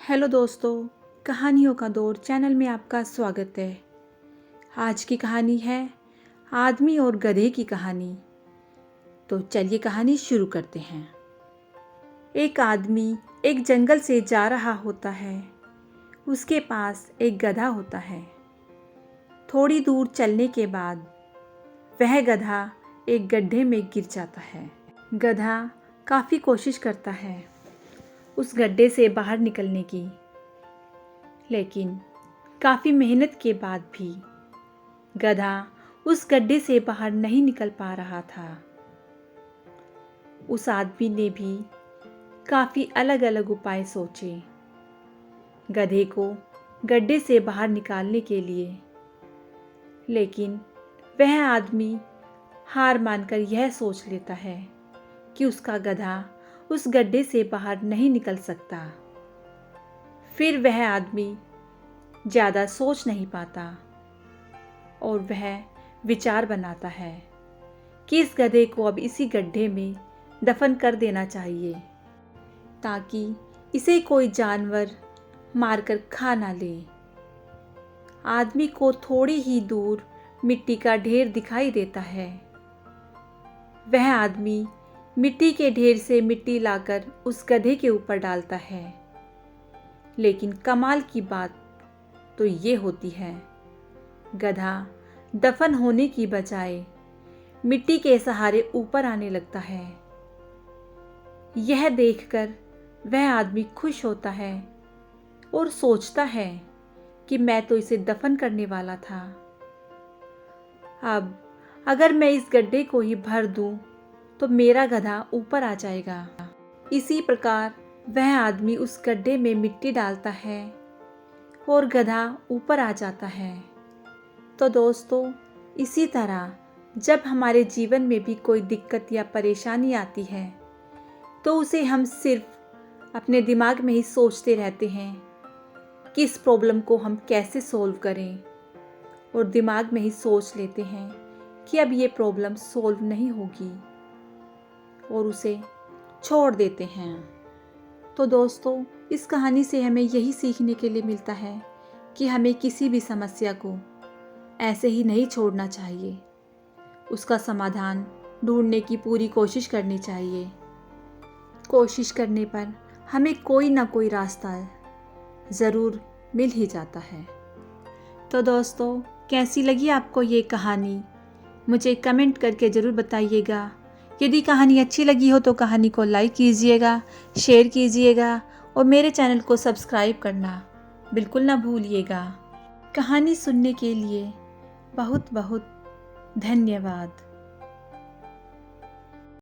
Hello दोस्तों, कहानियों का दौर चैनल में आपका स्वागत है। आज की कहानी है आदमी और गधे की कहानी। तो चलिए कहानी शुरू करते हैं। एक आदमी एक जंगल से जा रहा होता है। उसके पास एक गधा होता है। थोड़ी दूर चलने के बाद वह गधा एक गड्ढे में गिर जाता है। गधा काफ़ी कोशिश करता है उस गड्ढे से बाहर निकलने की, लेकिन काफ़ी मेहनत के बाद भी गधा उस गड्ढे से बाहर नहीं निकल पा रहा था। उस आदमी ने भी काफ़ी अलग अलग उपाय सोचे गधे को गड्ढे से बाहर निकालने के लिए, लेकिन वह आदमी हार मानकर यह सोच लेता है कि उसका गधा उस गड्ढे से बाहर नहीं निकल सकता। फिर वह आदमी ज़्यादा सोच नहीं पाता और वह विचार बनाता है कि इस गधे को अब इसी गड्ढे में दफन कर देना चाहिए, ताकि इसे कोई जानवर मारकर खा ना ले। आदमी को थोड़ी ही दूर मिट्टी का ढेर दिखाई देता है। वह आदमी मिट्टी के ढेर से मिट्टी लाकर उस गधे के ऊपर डालता है, लेकिन कमाल की बात तो ये होती है, गधा दफन होने की बजाय मिट्टी के सहारे ऊपर आने लगता है। यह देखकर वह आदमी खुश होता है और सोचता है कि मैं तो इसे दफन करने वाला था। अब अगर मैं इस गड्ढे को ही भर दूं तो मेरा गधा ऊपर आ जाएगा। इसी प्रकार वह आदमी उस गड्ढे में मिट्टी डालता है और गधा ऊपर आ जाता है। तो दोस्तों, इसी तरह जब हमारे जीवन में भी कोई दिक्कत या परेशानी आती है तो उसे हम सिर्फ अपने दिमाग में ही सोचते रहते हैं कि इस प्रॉब्लम को हम कैसे सॉल्व करें, और दिमाग में ही सोच लेते हैं कि अब ये प्रॉब्लम सॉल्व नहीं होगी और उसे छोड़ देते हैं। तो दोस्तों, इस कहानी से हमें यही सीखने के लिए मिलता है कि हमें किसी भी समस्या को ऐसे ही नहीं छोड़ना चाहिए। उसका समाधान ढूंढने की पूरी कोशिश करनी चाहिए। कोशिश करने पर हमें कोई ना कोई रास्ता ज़रूर मिल ही जाता है। तो दोस्तों, कैसी लगी आपको ये कहानी? मुझे कमेंट करके ज़रूर बताइएगा। यदि कहानी अच्छी लगी हो तो कहानी को लाइक कीजिएगा, शेयर कीजिएगा और मेरे चैनल को सब्सक्राइब करना बिल्कुल ना भूलिएगा। कहानी सुनने के लिए बहुत बहुत धन्यवाद।